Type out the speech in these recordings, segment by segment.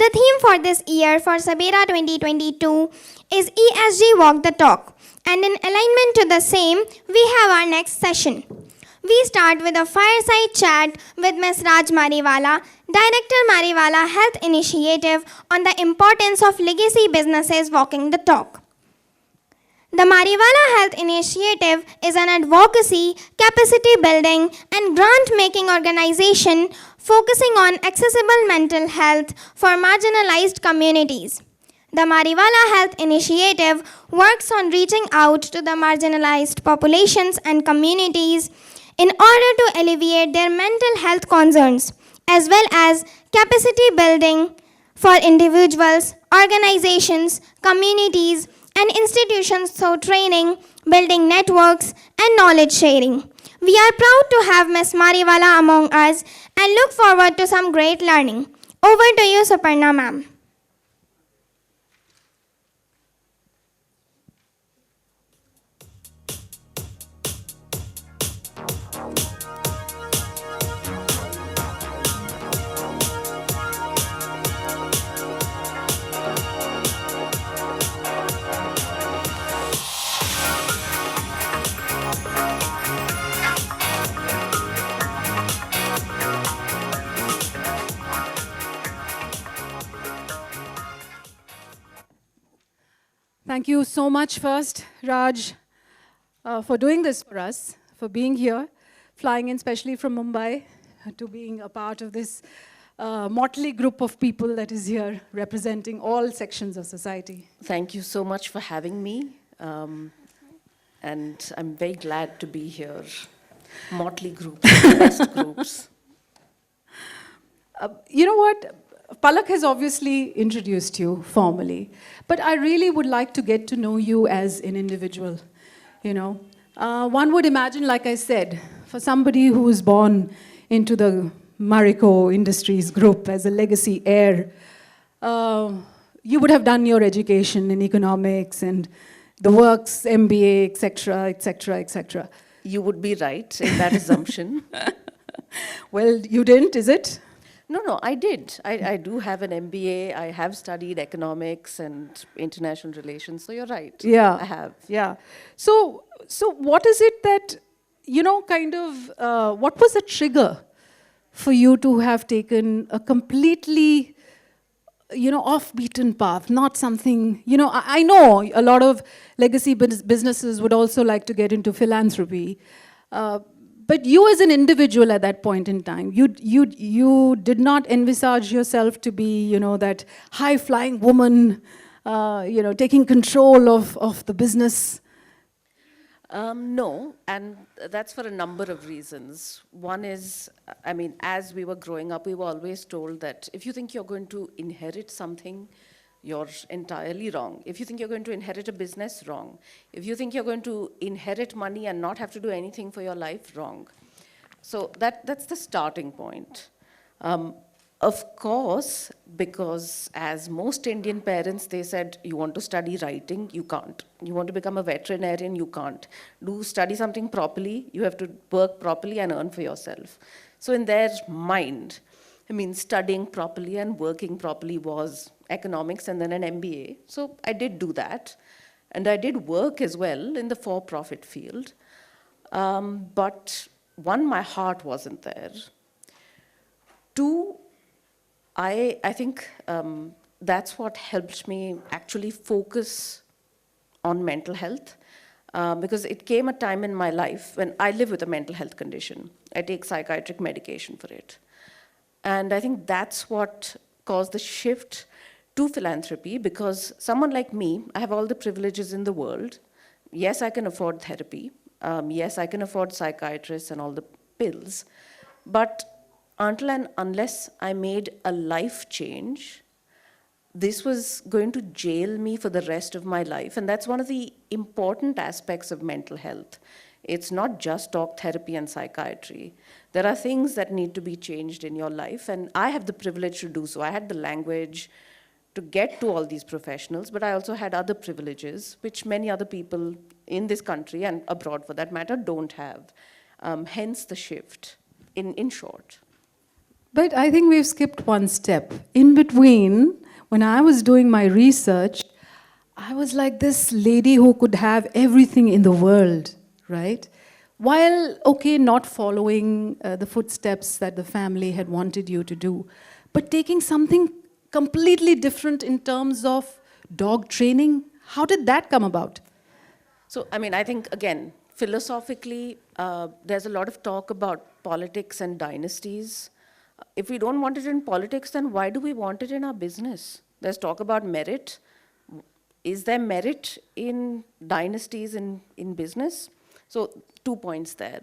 The theme for this year for SABERA 2022 is ESG Walk the Talk. And in alignment to the same, we have our next session. We start with a fireside chat with Ms. Raj Mariwala, Director Mariwala Health Initiative, on the importance of legacy businesses walking the talk. The Mariwala Health Initiative is an advocacy, capacity building, and grant-making organization focusing on accessible mental health for marginalized communities. The Mariwala Health Initiative works on reaching out to the marginalized populations and communities in order to alleviate their mental health concerns, as well as capacity building for individuals, organizations, communities, and institutions through training, building networks, and knowledge sharing. We are proud to have Ms. Mariwala among us and look forward to some great learning. Over to you, Suparnaa ma'am. Thank you so much first, Raj, for doing this for us, for being here, flying in specially from Mumbai to being a part of this motley group of people that is here representing all sections of society. Thank you so much for having me. And I'm very glad to be here. Motley groups, best groups. You know what? Palak has obviously introduced you formally, but I really would like to get to know you as an individual. You know, one would imagine, like I said, for somebody who was born into the Marico Industries group as a legacy heir, you would have done your education in economics and the works, MBA, etc., etc., etc. You would be right in that assumption. Well, you didn't, is it? No, I did. I do have an MBA. I have studied economics and international relations, so you're right. Yeah. I have. Yeah. So what is it that, you know, kind of, what was the trigger for you to have taken a completely, you know, off-beaten path, not something, you know, I know a lot of legacy businesses would also like to get into philanthropy, but you as an individual at that point in time, you did not envisage yourself to be, you know, that high-flying woman, you know, taking control of the business. No, and that's for a number of reasons. One is, I mean, as we were growing up, we were always told that if you think you're going to inherit something, you're entirely wrong. If you think you're going to inherit a business, wrong. If you think you're going to inherit money and not have to do anything for your life, wrong. So that's the starting point. Of course, because as most Indian parents, they said, you want to study writing, you can't. You want to become a veterinarian, you can't. Study something properly, you have to work properly and earn for yourself. So in their mind, I mean, studying properly and working properly was economics and then an MBA. So I did do that. And I did work as well in the for-profit field. But one, my heart wasn't there. Two, I think that's what helped me actually focus on mental health. Because it came a time in my life when I live with a mental health condition. I take psychiatric medication for it. And I think that's what caused the shift to philanthropy, because someone like me, I have all the privileges in the world. Yes, I can afford therapy. Yes, I can afford psychiatrists and all the pills. But until and unless I made a life change, this was going to jail me for the rest of my life. And that's one of the important aspects of mental health. It's not just talk therapy and psychiatry. There are things that need to be changed in your life, and I have the privilege to do so. I had the language to get to all these professionals, but I also had other privileges, which many other people in this country, and abroad for that matter, don't have. Hence the shift, in short. But I think we've skipped one step. In between, when I was doing my research, I was like this lady who could have everything in the world, right? While, okay, not following the footsteps that the family had wanted you to do, but taking something completely different in terms of dog training. How did that come about? So, I mean, I think, again, philosophically, there's a lot of talk about politics and dynasties. If we don't want it in politics, then why do we want it in our business? There's talk about merit. Is there merit in dynasties in business? So 2 points there.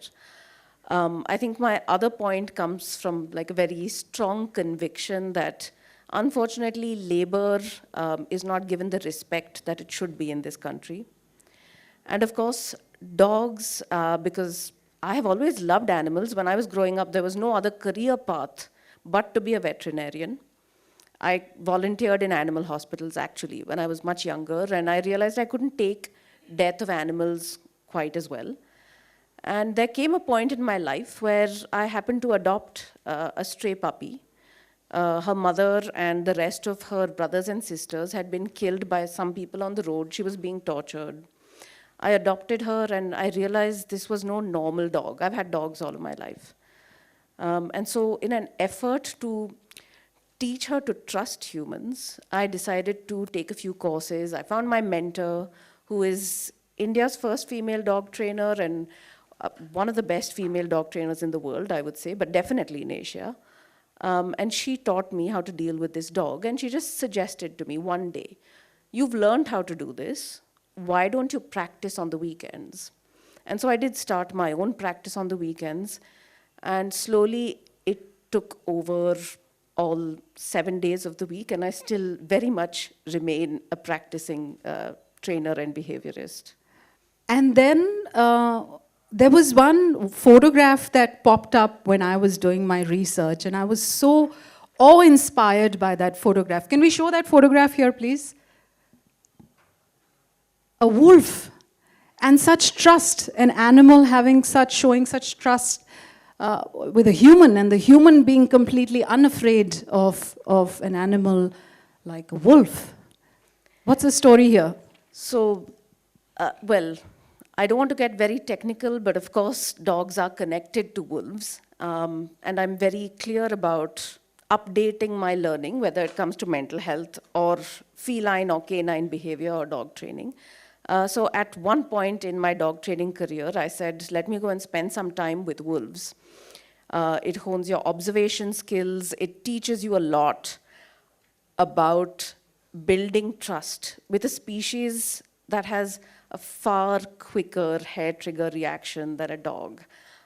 I think my other point comes from like a very strong conviction that unfortunately labor is not given the respect that it should be in this country. And of course, dogs, because I have always loved animals. When I was growing up, there was no other career path but to be a veterinarian. I volunteered in animal hospitals actually when I was much younger, and I realized I couldn't take death of animals quite as well. And there came a point in my life where I happened to adopt a stray puppy. Her mother and the rest of her brothers and sisters had been killed by some people on the road. She was being tortured. I adopted her and I realized this was no normal dog. I've had dogs all of my life. And so in an effort to teach her to trust humans, I decided to take a few courses. I found my mentor, who is India's first female dog trainer and one of the best female dog trainers in the world, I would say, but definitely in Asia. And she taught me how to deal with this dog. And she just suggested to me one day, you've learned how to do this. Why don't you practice on the weekends? And so I did start my own practice on the weekends. And slowly it took over all 7 days of the week. And I still very much remain a practicing trainer and behaviorist. And then there was one photograph that popped up when I was doing my research, and I was so awe-inspired by that photograph. Can we show that photograph here, please? A wolf, and such trust, an animal showing such trust with a human, and the human being completely unafraid of an animal like a wolf. What's the story here? So, well, I don't want to get very technical, but of course, dogs are connected to wolves. And I'm very clear about updating my learning, whether it comes to mental health or feline or canine behavior or dog training. So at one point in my dog training career, I said, let me go and spend some time with wolves. It hones your observation skills. It teaches you a lot about building trust with a species that has a far quicker hair trigger reaction than a dog.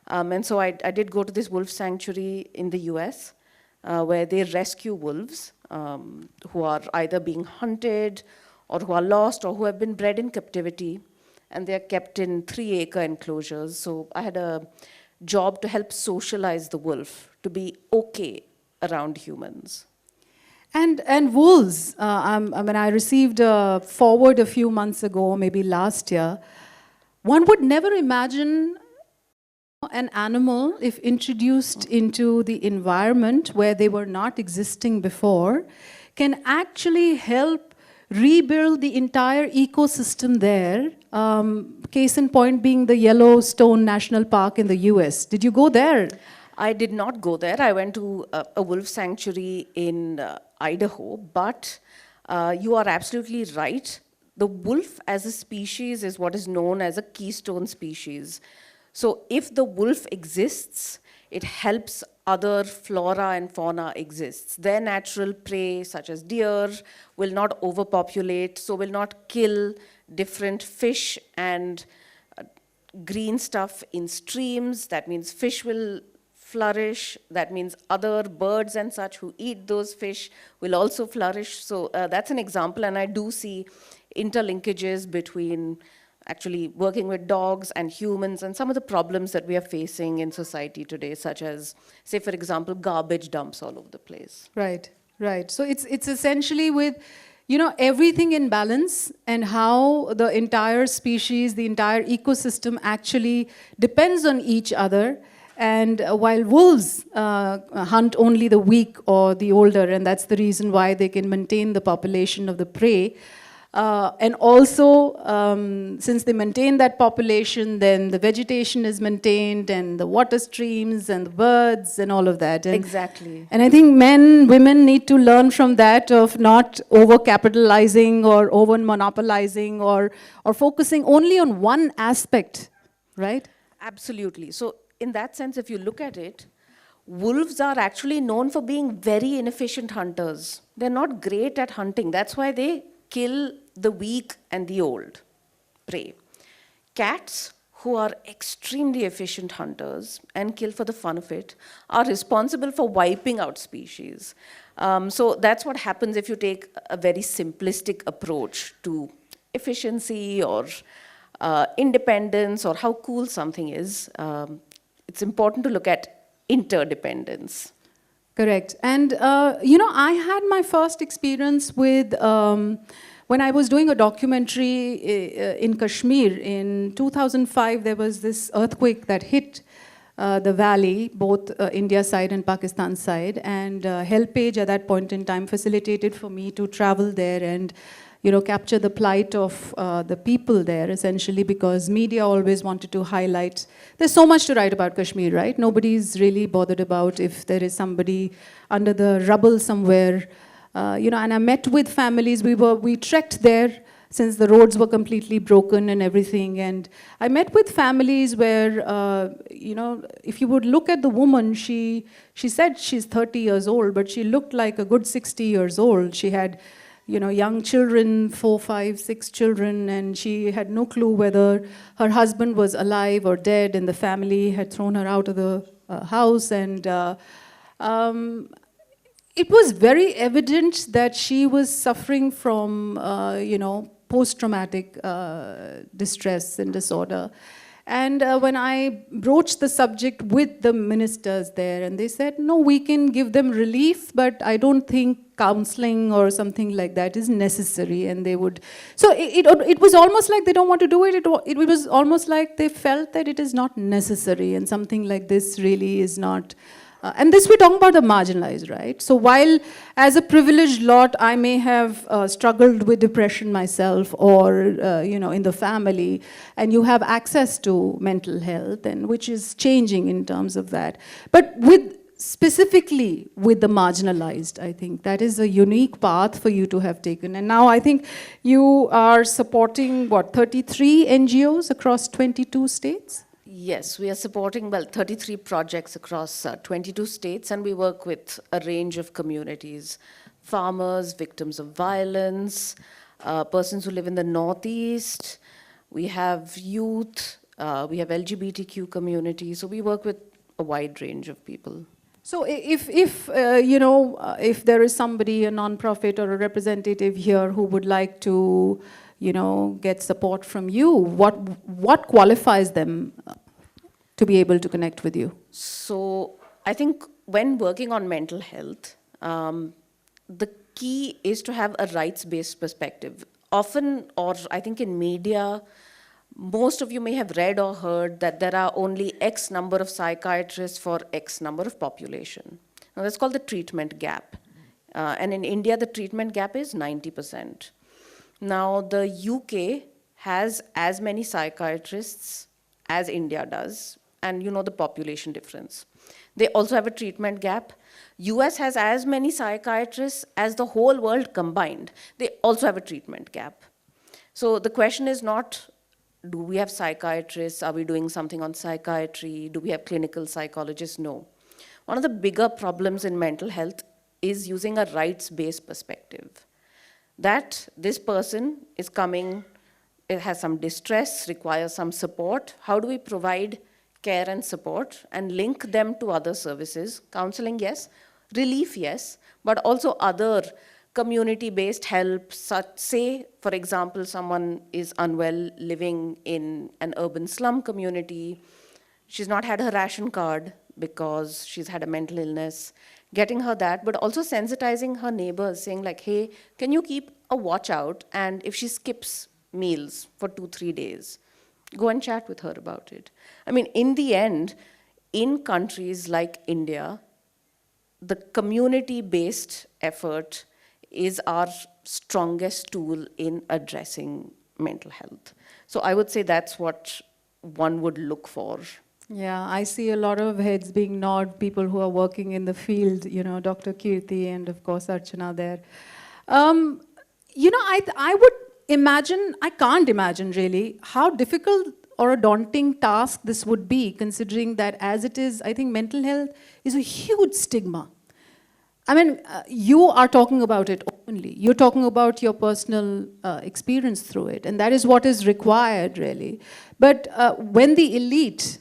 And so I did go to this wolf sanctuary in the US where they rescue wolves who are either being hunted or who are lost or who have been bred in captivity. And they're kept in 3-acre enclosures. So I had a job to help socialize the wolf to be okay around humans. And wolves, I mean, I received a forward a few months ago, maybe last year. One would never imagine an animal, if introduced into the environment where they were not existing before, can actually help rebuild the entire ecosystem there. Case in point being the Yellowstone National Park in the US. Did you go there? I did not go there. I went to a wolf sanctuary in Idaho, but you are absolutely right. The wolf as a species is what is known as a keystone species. So if the wolf exists, it helps other flora and fauna exists. Their natural prey, such as deer, will not overpopulate, so will not kill different fish and green stuff in streams. That means fish will flourish. That means other birds and such who eat those fish will also flourish. So that's an example, and I do see interlinkages between actually working with dogs and humans and some of the problems that we are facing in society today, such as, say, for example, garbage dumps all over the place. Right, right. So it's essentially with, you know, everything in balance and how the entire species, the entire ecosystem actually depends on each other. And while wolves hunt only the weak or the older, and that's the reason why they can maintain the population of the prey. And also, since they maintain that population, then the vegetation is maintained, and the water streams, and the birds, and all of that. And, Exactly. and I think women need to learn from that of not over-capitalizing or over-monopolizing or focusing only on one aspect, right? Absolutely. So in that sense, if you look at it, wolves are actually known for being very inefficient hunters. They're not great at hunting. That's why they kill the weak and the old prey. Cats, who are extremely efficient hunters and kill for the fun of it, are responsible for wiping out species. So that's what happens if you take a very simplistic approach to efficiency or independence or how cool something is. It's important to look at interdependence. Correct. And, I had my first experience with, when I was doing a documentary in Kashmir in 2005, there was this earthquake that hit the valley, both India side and Pakistan side. And HelpAge at that point in time facilitated for me to travel there and capture the plight of the people there, essentially, because media always wanted to highlight. There's so much to write about Kashmir, right? Nobody's really bothered about if there is somebody under the rubble somewhere. And I met with families. We trekked there since the roads were completely broken and everything. And I met with families where, if you would look at the woman, she said she's 30 years old, but she looked like a good 60 years old. She had young children, 4, 5, 6 children, and she had no clue whether her husband was alive or dead, and the family had thrown her out of the house. And it was very evident that she was suffering from, post-traumatic distress and disorder. And when I broached the subject with the ministers there, and they said, no, we can give them relief, but I don't think counseling or something like that is necessary. And they would, so it was almost like they don't want to do it. It was almost like they felt that it is not necessary, and something like this really is not. And this we're talking about the marginalized, right? So while as a privileged lot, I may have struggled with depression myself or, in the family, and you have access to mental health, and which is changing in terms of that. But specifically with the marginalized, I think that is a unique path for you to have taken. And now I think you are supporting, 33 NGOs across 22 states? Yes, we are supporting, 33 projects across 22 states, and we work with a range of communities: farmers, victims of violence, persons who live in the Northeast, we have youth, we have LGBTQ community, so we work with a wide range of people. So if there is somebody, a non-profit or a representative here who would like to, get support from you, what qualifies them to be able to connect with you? So I think when working on mental health, the key is to have a rights-based perspective. Often, or I think in media, most of you may have read or heard that there are only X number of psychiatrists for X number of population. Now that's called the treatment gap. And in India, the treatment gap is 90%. Now the UK has as many psychiatrists as India does, and the population difference. They also have a treatment gap. US has as many psychiatrists as the whole world combined. They also have a treatment gap. So the question is not, do we have psychiatrists? Are we doing something on psychiatry? Do we have clinical psychologists? No. One of the bigger problems in mental health is using a rights-based perspective. That this person is coming, it has some distress, requires some support. How do we provide care and support and link them to other services? Counseling, yes. Relief, yes. But also other community-based help, say, for example, someone is unwell living in an urban slum community. She's not had her ration card because she's had a mental illness. Getting her that, but also sensitizing her neighbors, saying like, hey, can you keep a watch out? And if she skips meals for 2-3 days, go and chat with her about it. I mean, in the end, in countries like India, the community-based effort is our strongest tool in addressing mental health. So I would say that's what one would look for. Yeah, I see a lot of heads being nod, people who are working in the field, you know, Dr. Kirti and of course Archana there. You know, I would imagine, I can't imagine really, how difficult or a daunting task this would be, considering that as it is, I think mental health is a huge stigma. I mean, you are talking about it openly. You're talking about your personal experience through it, and that is what is required, really. But when the elite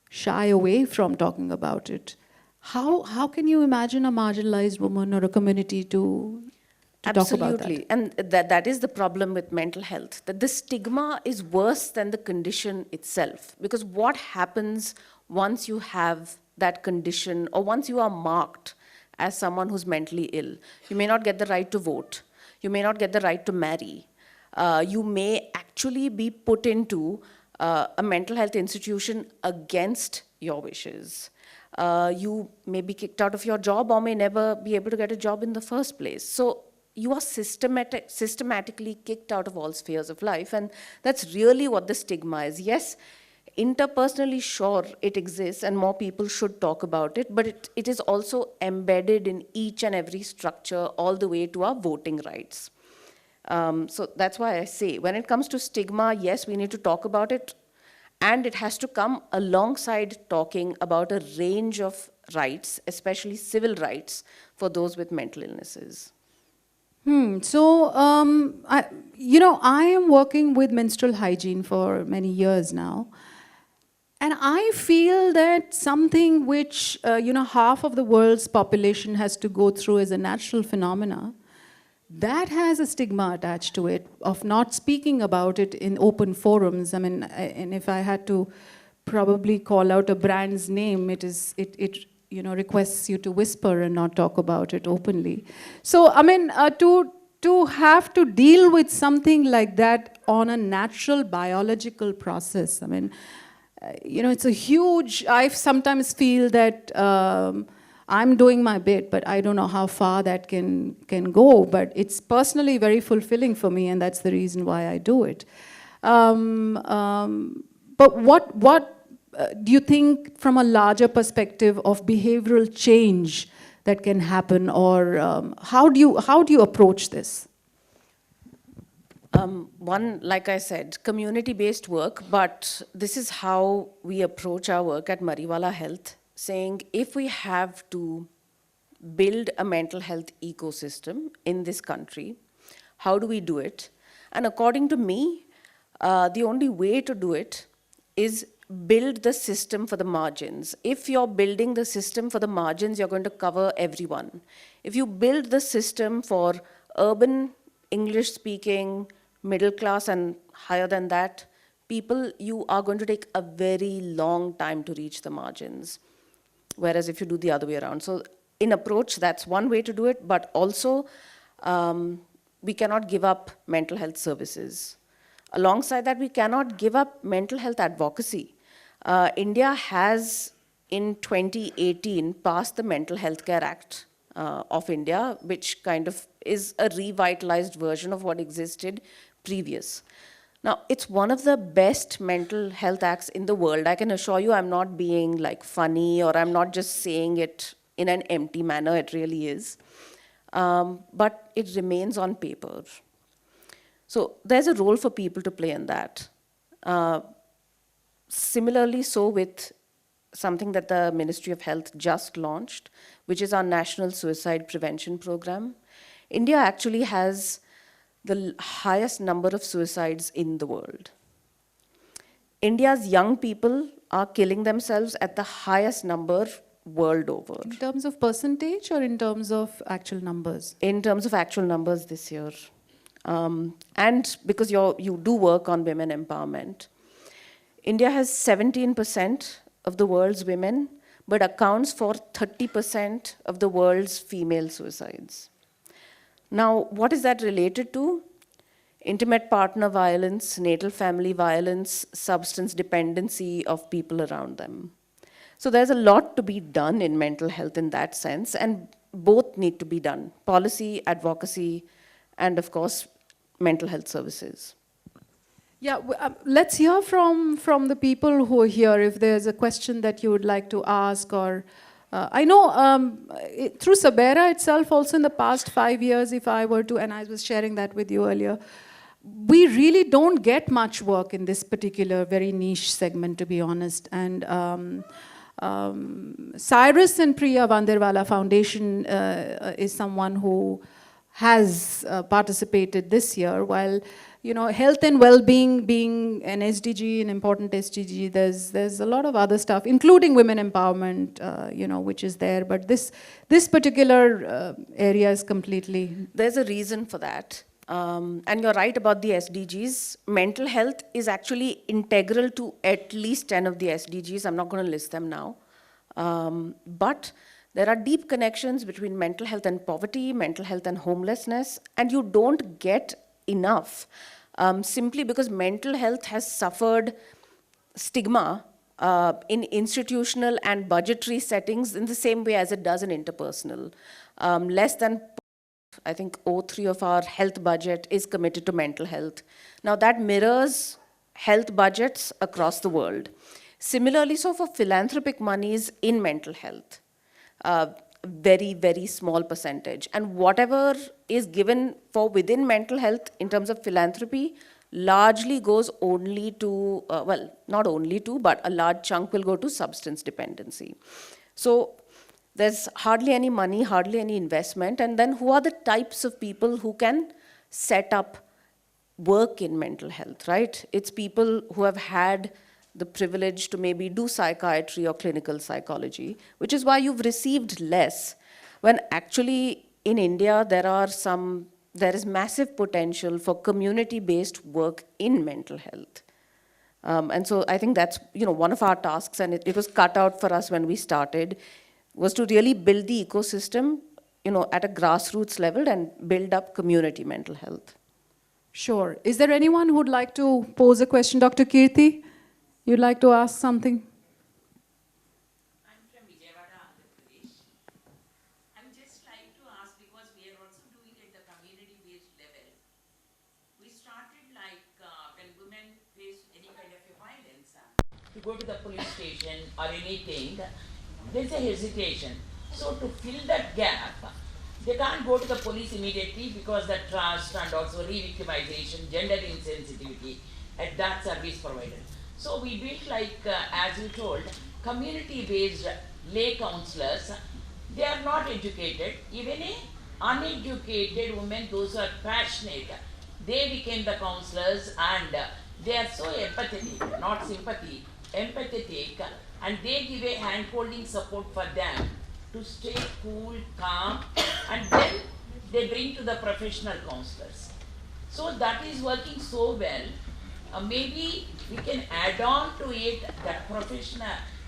shy away from talking about it, how can you imagine a marginalized woman or a community to talk about that? Absolutely, and that is the problem with mental health, that the stigma is worse than the condition itself. Because what happens once you have that condition, or once you are marked as someone who's mentally ill? You may not get the right to vote. You may not get the right to marry. You may actually be put into a mental health institution against your wishes. You may be kicked out of your job or may never be able to get a job in the first place. So you are systematically kicked out of all spheres of life, and that's really what the stigma is. Yes, interpersonally, sure, it exists and more people should talk about it, but it is also embedded in each and every structure all the way to our voting rights. So that's why I say, when it comes to stigma, yes, we need to talk about it, and it has to come alongside talking about a range of rights, especially civil rights, for those with mental illnesses. So, I am working with menstrual hygiene for many years now. And I feel that something which, half of the world's population has to go through as a natural phenomena, that has a stigma attached to it of not speaking about it in open forums. I mean, and if I had to probably call out a brand's name, it requests you to whisper and not talk about it openly. So, I mean, to have to deal with something like that on a natural biological process, I mean, it's a huge, I sometimes feel that I'm doing my bit, but I don't know how far that can go, but it's personally very fulfilling for me, and that's the reason why I do it. But what do you think from a larger perspective of behavioral change that can happen, or how do you approach this? One, like I said, community-based work, but this is how we approach our work at Mariwala Health, saying if we have to build a mental health ecosystem in this country, how do we do it? And according to me, the only way to do it is build the system for the margins. If you're building the system for the margins, you're going to cover everyone. If you build the system for urban, English-speaking, middle class and higher than that, people, you are going to take a very long time to reach the margins. Whereas if you do the other way around. So in approach, that's one way to do it, but also we cannot give up mental health services. Alongside that, we cannot give up mental health advocacy. India has, in 2018, passed the Mental Health Care Act of India, which kind of is a revitalized version of what existed previous. Now, it's one of the best mental health acts in the world. I can assure you I'm not being like funny, or I'm not just saying it in an empty manner. It really is. But it remains on paper. So there's a role for people to play in that. Similarly, so with something that the Ministry of Health just launched, which is our National Suicide Prevention Program. India actually has the highest number of suicides in the world. India's young people are killing themselves at the highest number world over. In terms of percentage or in terms of actual numbers? In terms of actual numbers this year. And because you do work on women empowerment, India has 17% of the world's women, but accounts for 30% of the world's female suicides. Now, what is that related to? Intimate partner violence, natal family violence, substance dependency of people around them. So there's a lot to be done in mental health in that sense, and both need to be done: policy, advocacy, and of course, mental health services. Yeah, let's hear from the people who are here if there's a question that you would like to ask. Or I know through SABERA itself also in the past 5 years, if I were to, and I was sharing that with you earlier, we really don't get much work in this particular very niche segment, to be honest. And Cyrus and Priya Vanderwala Foundation is someone who has participated this year. While health and well-being being an SDG, an important SDG, there's a lot of other stuff, including women empowerment, which is there. But this particular area is completely... There's a reason for that. And you're right about the SDGs. Mental health is actually integral to at least 10 of the SDGs. I'm not going to list them now. But there are deep connections between mental health and poverty, mental health and homelessness, and you don't get enough simply because mental health has suffered stigma in institutional and budgetary settings in the same way as it does in interpersonal. Less than, I think, 0.3 of our health budget is committed to mental health. Now that mirrors health budgets across the world. Similarly, so for philanthropic monies in mental health, very, very small percentage. And whatever is given for within mental health in terms of philanthropy largely goes only to, well, not only to, but a large chunk will go to substance dependency. So there's hardly any money, hardly any investment. And then who are the types of people who can set up work in mental health, right? It's people who have had the privilege to maybe do psychiatry or clinical psychology, which is why you've received less, when actually in India there is massive potential for community-based work in mental health. And so I think that's one of our tasks, and it was cut out for us when we started, was to really build the ecosystem at a grassroots level and build up community mental health. Sure. Is there anyone who would like to pose a question? Dr. Kirti? You'd like to ask something? I'm from Vijayawada, Andhra Pradesh. I'm just like to ask, because we are also doing it at the community-based level. We started like when women face any kind of a violence, to go to the police station or anything, there's a hesitation. So to fill that gap, they can't go to the police immediately because the trust and also re-victimization, gender insensitivity at that service provider. So we built, like, as you told, community-based lay counselors. They are not educated. Even a uneducated women, those who are passionate, they became the counselors, and they are so empathetic, not sympathy, empathetic, and they give a hand-holding support for them to stay cool, calm, and then they bring to the professional counselors. So that is working so well. Maybe we can add on to it that professional,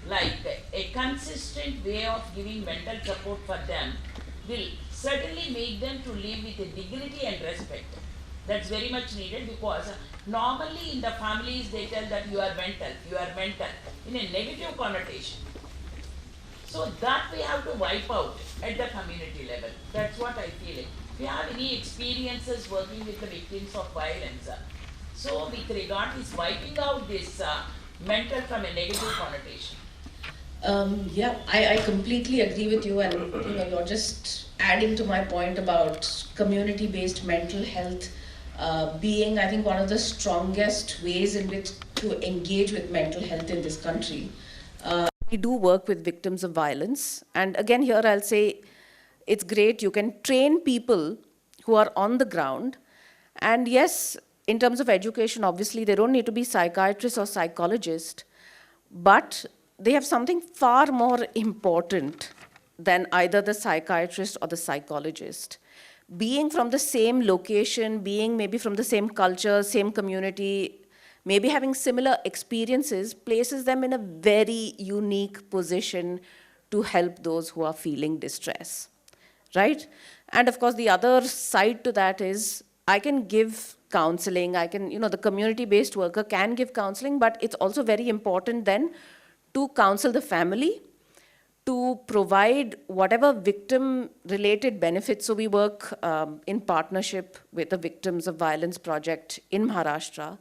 like a consistent way of giving mental support for them will certainly make them to live with a dignity and respect. That's very much needed, because normally in the families they tell that you are mental in a negative connotation. So that we have to wipe out at the community level. That's what I feel. If you have any experiences working with the victims of violence, so with regard to wiping out this mental from a negative connotation. Yeah, I completely agree with you, and you're just adding to my point about community-based mental health being, I think, one of the strongest ways in which to engage with mental health in this country. We do work with victims of violence, and again here I'll say it's great. You can train people who are on the ground, and yes, in terms of education, obviously, they don't need to be psychiatrists or psychologists, but they have something far more important than either the psychiatrist or the psychologist. Being from the same location, being maybe from the same culture, same community, maybe having similar experiences, places them in a very unique position to help those who are feeling distress, right? And of course, the other side to that is I can give counseling, the community-based worker can give counseling, but it's also very important then to counsel the family to provide whatever victim-related benefits. So we work in partnership with the Victims of Violence Project in Maharashtra,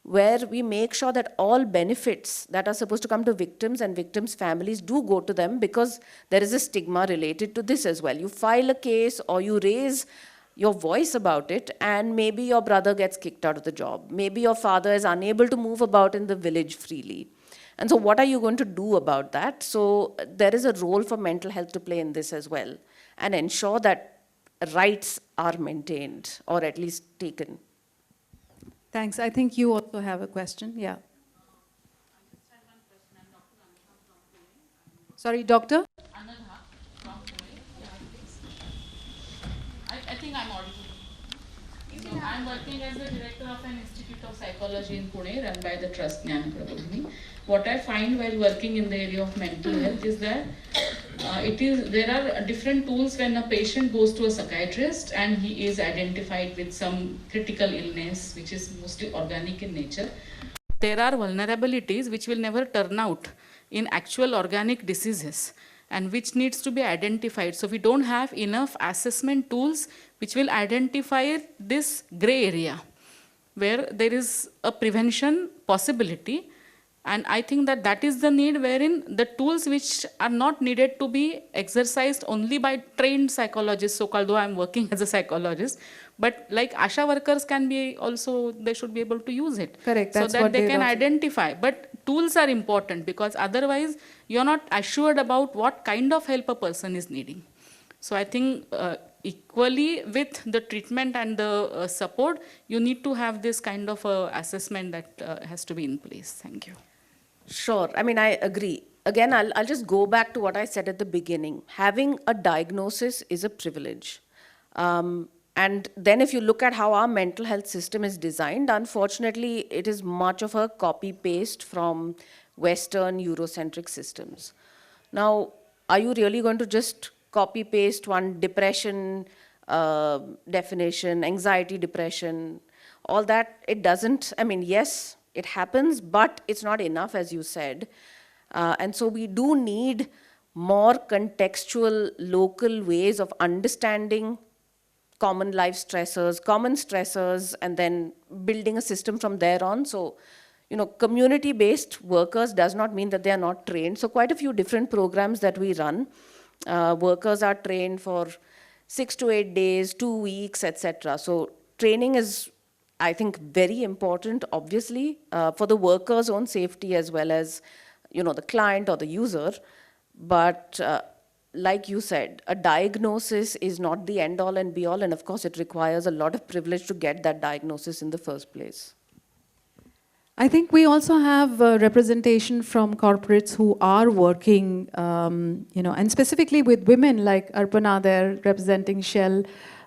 where we make sure that all benefits that are supposed to come to victims and victims' families do go to them, because there is a stigma related to this as well. You file a case or you raise your voice about it, and maybe your brother gets kicked out of the job. Maybe your father is unable to move about in the village freely. And so what are you going to do about that? So there is a role for mental health to play in this as well, and ensure that rights are maintained or at least taken. Thanks. I think you also have a question. Yeah. Sorry, doctor? Anandha from Pune. Yeah, please. I think I'm audible. So I'm working as the director of an institute of psychology in Pune run by the Trust Jnana Prabodhini. What I find while working in the area of mental health is that there are different tools when a patient goes to a psychiatrist and he is identified with some critical illness which is mostly organic in nature. There are vulnerabilities which will never turn out in actual organic diseases and which needs to be identified. So we don't have enough assessment tools which will identify this gray area where there is a prevention possibility. And I think that that is the need wherein the tools which are not needed to be exercised only by trained psychologists, so-called, though I'm working as a psychologist, but like ASHA workers can be also, they should be able to use it. Correct. So That's that what they can also identify. But tools are important because otherwise you're not assured about what kind of help a person is needing. So I think equally with the treatment and the support, you need to have this kind of assessment that has to be in place. Thank you. Sure. I mean, I agree. Again, I'll just go back to what I said at the beginning. Having a diagnosis is a privilege. And then if you look at how our mental health system is designed, unfortunately, it is much of a copy-paste from Western Eurocentric systems. Now, are you really going to just copy-paste one depression definition, anxiety, depression, all that? It doesn't. I mean, yes, it happens, but it's not enough, as you said. And so we do need more contextual, local ways of understanding common life stressors, and then building a system from there on. So, you know, community-based workers does not mean that they are not trained. So quite a few different programs that we run, workers are trained for 6 to 8 days, 2 weeks, etc. So training is, I think, very important, obviously, for the worker's own safety as well as, you know, the client or the user. But like you said, a diagnosis is not the end-all and be-all, and of course it requires a lot of privilege to get that diagnosis in the first place. I think we also have representation from corporates who are working, you know, and specifically with women like Arpana there representing Shell.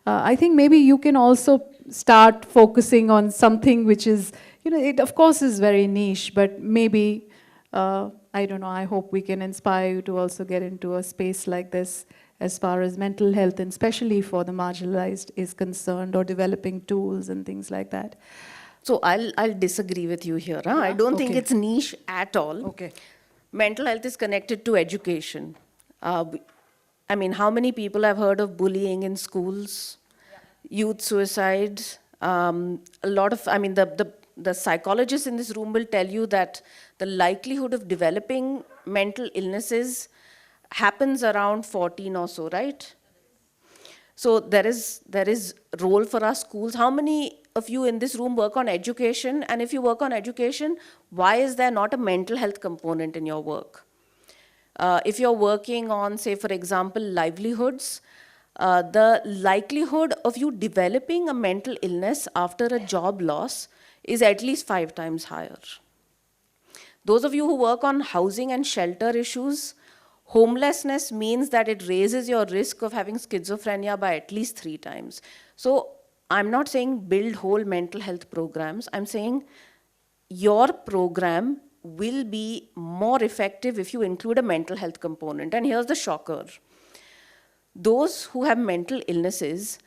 I think maybe you can also start focusing on something which is, you know, it of course is very niche, but maybe, I don't know, I hope we can inspire you to also get into a space like this as far as mental health, and especially for the marginalized, is concerned, or developing tools and things like that. So I'll disagree with you here. Huh? I don't think it's niche at all. Okay. Mental health is connected to education. I mean, how many people have heard of bullying in schools? Youth suicide. A lot of, I mean, the psychologists in this room will tell you that the likelihood of developing mental illnesses happens around 14 or so, right? So there is role for our schools. How many of you in this room work on education? And if you work on education, why is there not a mental health component in your work? If you're working on, say, for example, livelihoods, the likelihood of you developing a mental illness after a job loss is at least 5 times higher. Those of you who work on housing and shelter issues, homelessness means that it raises your risk of having schizophrenia by at least 3 times. So I'm not saying build whole mental health programs. I'm saying your program will be more effective if you include a mental health component. And here's the shocker. Those who have mental illnesses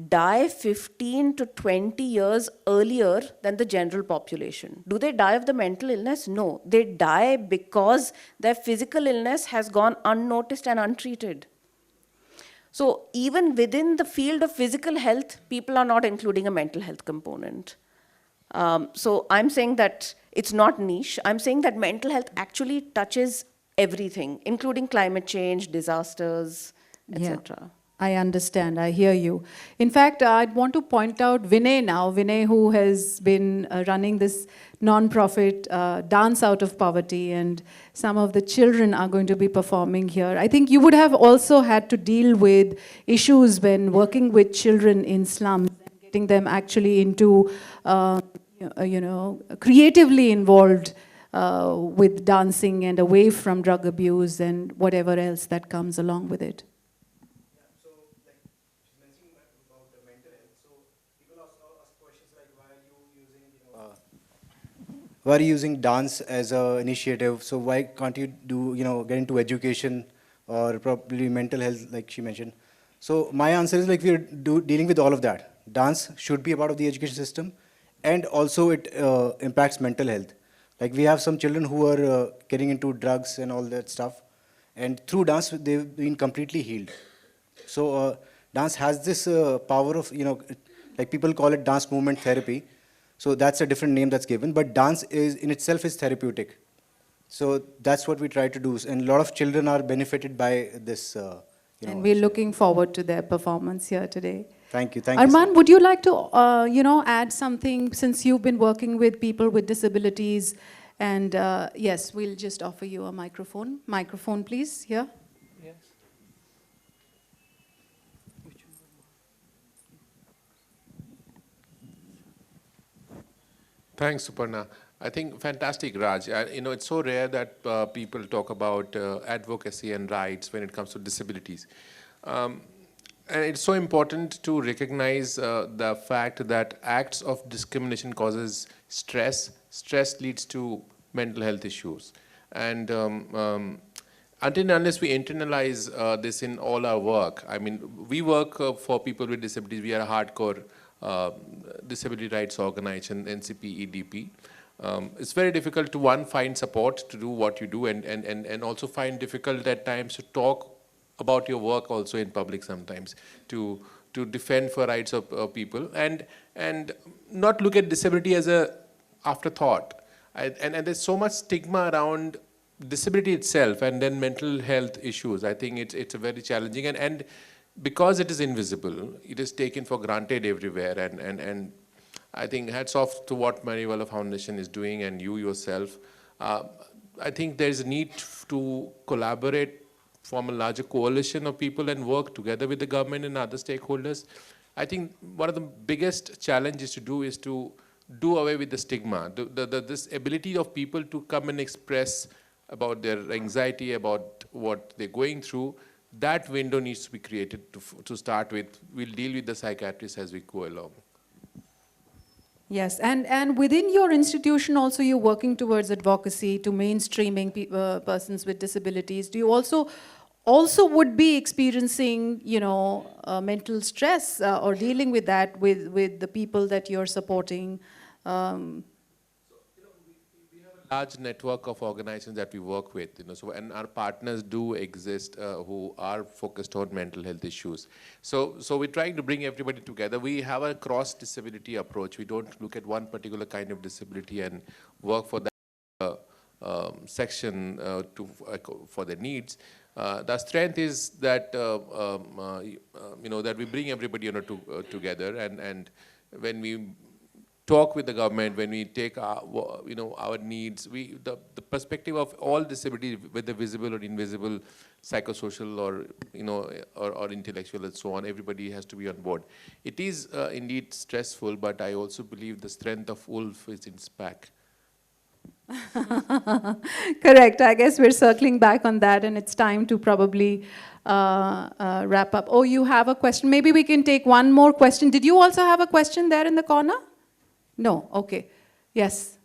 die 15 to 20 years earlier than the general population. Do they die of the mental illness? No. They die because their physical illness has gone unnoticed and untreated. So even within the field of physical health, people are not including a mental health component. So I'm saying that it's not niche. I'm saying that mental health actually touches everything, including climate change, disasters, etc. I understand. I hear you. In fact, I'd want to point out Vinay now. Vinay, who has been running this non-profit Dance Out of Poverty, and some of the children are going to be performing here. I think you would have also had to deal with issues when working with children in slums, and getting them actually into, creatively involved with dancing and away from drug abuse and whatever else that comes along with it. Why are you using dance as an initiative? So why can't you do, get into education or probably mental health, like she mentioned? So my answer is like we're dealing with all of that. Dance should be a part of the education system, and also it impacts mental health. Like we have some children who are getting into drugs and all that stuff, and through dance they've been completely healed. So dance has this power of, like people call it dance movement therapy. So that's a different name that's given, but dance is in itself is therapeutic. So that's what we try to do, and a lot of children are benefited by this. And we're looking forward to their performance here today. Thank you. Thank Arman, you. would you like to, add something, since you've been working with people with disabilities? And yes, we'll just offer you a microphone. Microphone, please. Here. Yes. Thanks, Suparna. I think fantastic, Raj. It's so rare that people talk about advocacy and rights when it comes to disabilities. And it's so important to recognize the fact that acts of discrimination causes stress. Stress leads to mental health issues. And until and unless we internalize this in all our work, I mean, we work for people with disabilities. We are a hardcore disability rights organization, NCP, EDP. It's very difficult to, one, find support to do what you do, and also find difficult at times to talk about your work also in public sometimes, to defend for rights of people, and not look at disability as a afterthought. And there's so much stigma around disability itself and then mental health issues. I think it's a very challenging, and because it is invisible, it is taken for granted everywhere, and I think hats off to what Mariwala Foundation is doing and you yourself. I think there's a need to collaborate, form a larger coalition of people and work together with the government and other stakeholders. I think one of the biggest challenges to do is to do away with the stigma, this ability of people to come and express about their anxiety, about what they're going through. That window needs to be created to start with. We'll deal with the psychiatrists as we go along. Yes, and within your institution also you're working towards advocacy, to mainstreaming persons with disabilities. Do you also would be experiencing, mental stress or dealing with that with the people that you're supporting? Large network of organizations that we work with, and our partners do exist who are focused on mental health issues. So we're trying to bring everybody together. We have a cross-disability approach. We don't look at one particular kind of disability and work for that section for their needs. The strength is that that we bring everybody together, and when we talk with the government, when we take our needs, the perspective of all disability, whether visible or invisible, psychosocial or intellectual and so on, everybody has to be on board. It is indeed stressful, but I also believe the strength of wolf is in its pack. Correct. I guess we're circling back on that, and it's time to probably wrap up. Oh, you have a question? Maybe we can take one more question. Did you also have a question there in the corner? No, okay. Yes.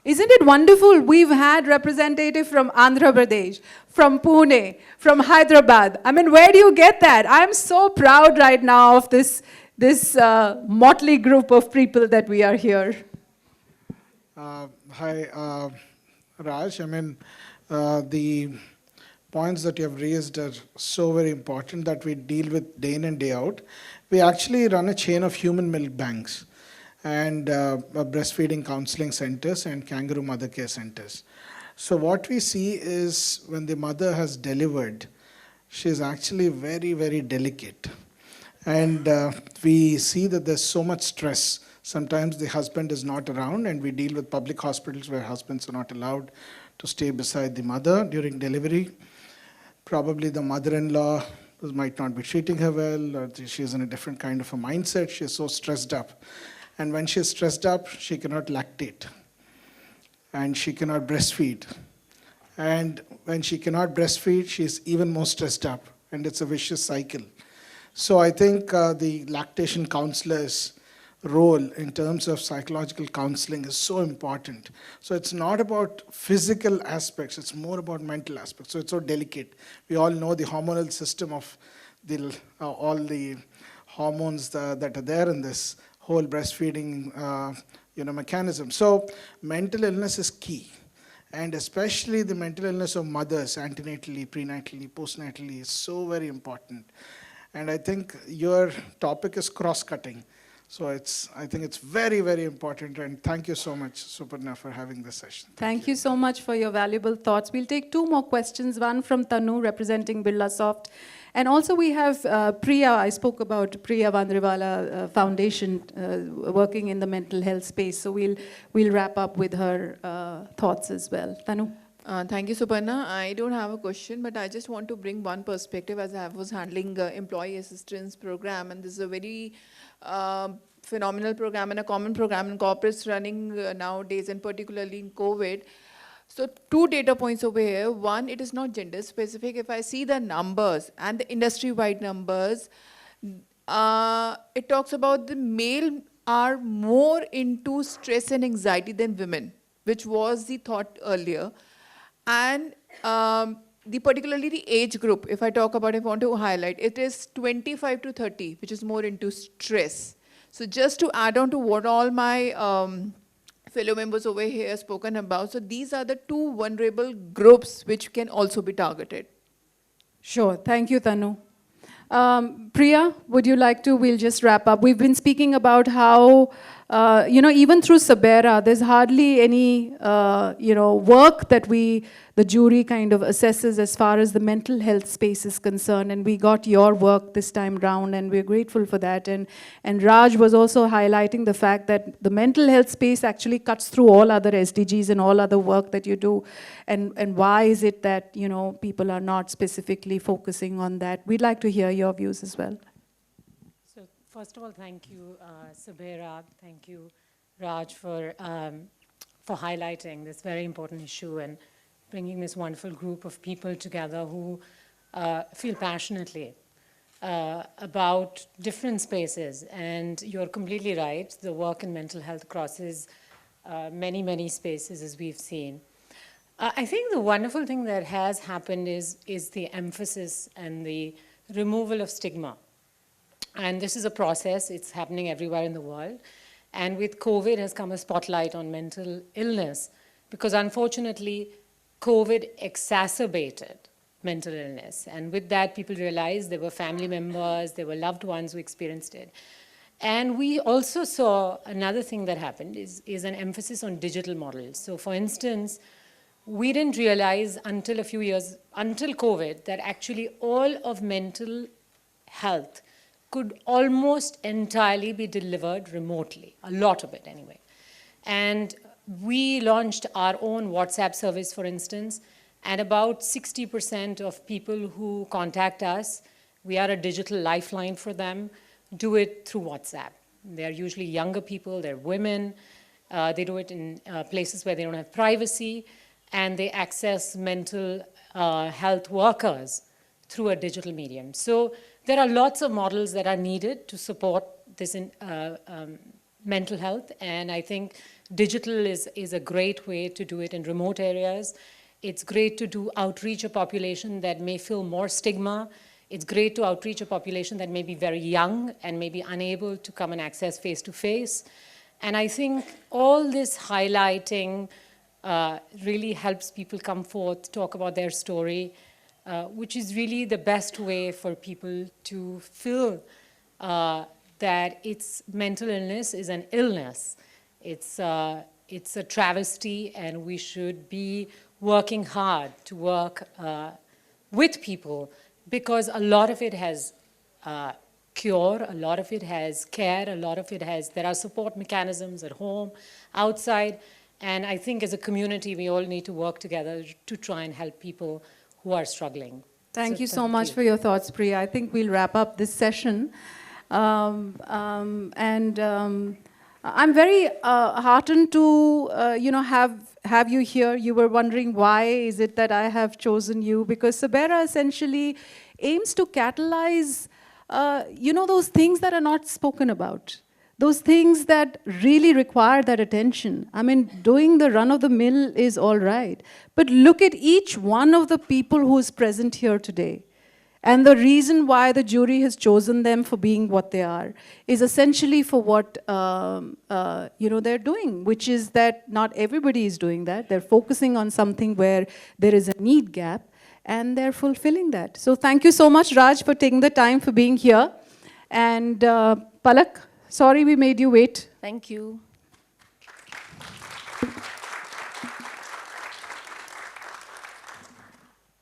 Isn't it wonderful? We've had representative from Andhra Pradesh, from Pune, from Hyderabad. I mean, where do you get that? I'm so proud right now of this motley group of people that we are here. Hi, Raj. I mean, the points that you have raised are so very important that we deal with day in and day out. We actually run a chain of human milk banks and breastfeeding counseling centers and kangaroo mother care centers. So what we see is when the mother has delivered, she's actually very, very delicate. And we see that there's so much stress. Sometimes the husband is not around, and we deal with public hospitals where husbands are not allowed to stay beside the mother during delivery. Probably the mother-in-law might not be treating her well, or she's in a different kind of a mindset. She's so stressed up. And when she's stressed up, she cannot lactate. And she cannot breastfeed. And when she cannot breastfeed, she's even more stressed up. And it's a vicious cycle. So I think the lactation counselor's role in terms of psychological counseling is so important. So it's not about physical aspects, it's more about mental aspects. So it's so delicate. We all know the hormonal system of all the hormones that are there in this whole breastfeeding mechanism. So mental illness is key. And especially the mental illness of mothers, antenatally, prenatally, postnatally, is so very important. And I think your topic is cross-cutting. So I think it's very, very important. And thank you so much, Suparnaa, for having this session. Thank you so much for your valuable thoughts. We'll take two more questions, one from Tanu, representing Birlasoft. And also we have Priya. I spoke about Priya Vandriwala Foundation working in the mental health space. So we'll wrap up with her thoughts as well. Tanu. Thank you, Suparnaa. I don't have a question, but I just want to bring one perspective as I was handling employee assistance program, and this is a very phenomenal program and a common program in corporates running nowadays, and particularly in COVID. So 2 data points over here. One, it is not gender specific. If I see the numbers and the industry-wide numbers, it talks about the male are more into stress and anxiety than women, which was the thought earlier. And particularly the age group, if I want to highlight, it is 25 to 30, which is more into stress. So just to add on to what all my fellow members over here have spoken about, so these are the 2 vulnerable groups which can also be targeted. Sure. Thank you, Tanu. Priya, would you like to? We'll just wrap up. We've been speaking about how, even through SABERA, there's hardly any, work that the jury kind of assesses as far as the mental health space is concerned. And we got your work this time round, and we're grateful for that. And Raj was also highlighting the fact that the mental health space actually cuts through all other SDGs and all other work that you do. And why is it that, people are not specifically focusing on that? We'd like to hear your views as well. So first of all, thank you, SABERA. Thank you, Raj, for highlighting this very important issue and bringing this wonderful group of people together who feel passionately about different spaces. And you're completely right. The work in mental health crosses many, many spaces, as we've seen. I think the wonderful thing that has happened is the emphasis and the removal of stigma. And this is a process. It's happening everywhere in the world. And with COVID has come a spotlight on mental illness, because unfortunately, COVID exacerbated mental illness. And with that, people realized there were family members, there were loved ones who experienced it. And we also saw another thing that happened is an emphasis on digital models. So for instance, we didn't realize until a few years, until COVID, that actually all of mental health could almost entirely be delivered remotely, a lot of it anyway. And we launched our own WhatsApp service, for instance, and about 60% of people who contact us, we are a digital lifeline for them, do it through WhatsApp. They're usually younger people, they're women, they do it in places where they don't have privacy, and they access mental health workers through a digital medium. So there are lots of models that are needed to support this in mental health, and I think digital is a great way to do it in remote areas. It's great to do outreach a population that may feel more stigma. It's great to outreach a population that may be very young and may be unable to come and access face-to-face. And I think all this highlighting really helps people come forth, talk about their story, which is really the best way for people to feel that it's mental illness is an illness. It's a travesty, and we should be working hard to work with people, because a lot of it has cure, a lot of it has care, a lot of it has, there are support mechanisms at home, outside, and I think as a community we all need to work together to try and help people who are struggling. Thank you so much for your thoughts, Priya. I think we'll wrap up this session. I'm very heartened to have you here. You were wondering why is it that I have chosen you, because SABERA essentially aims to catalyze those things that are not spoken about, those things that really require that attention. I mean, doing the run-of-the-mill is all right, but look at each one of the people who is present here today. And the reason why the jury has chosen them for being what they are is essentially for what they're doing, which is that not everybody is doing that. They're focusing on something where there is a need gap, and they're fulfilling that. So thank you so much, Raj, for taking the time for being here. And Palak, sorry we made you wait. Thank you.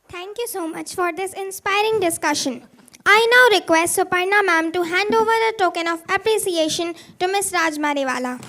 Thank you so much for this inspiring discussion. I now request Suparnaa ma'am to hand over the token of appreciation to Ms. Raj Mariwala.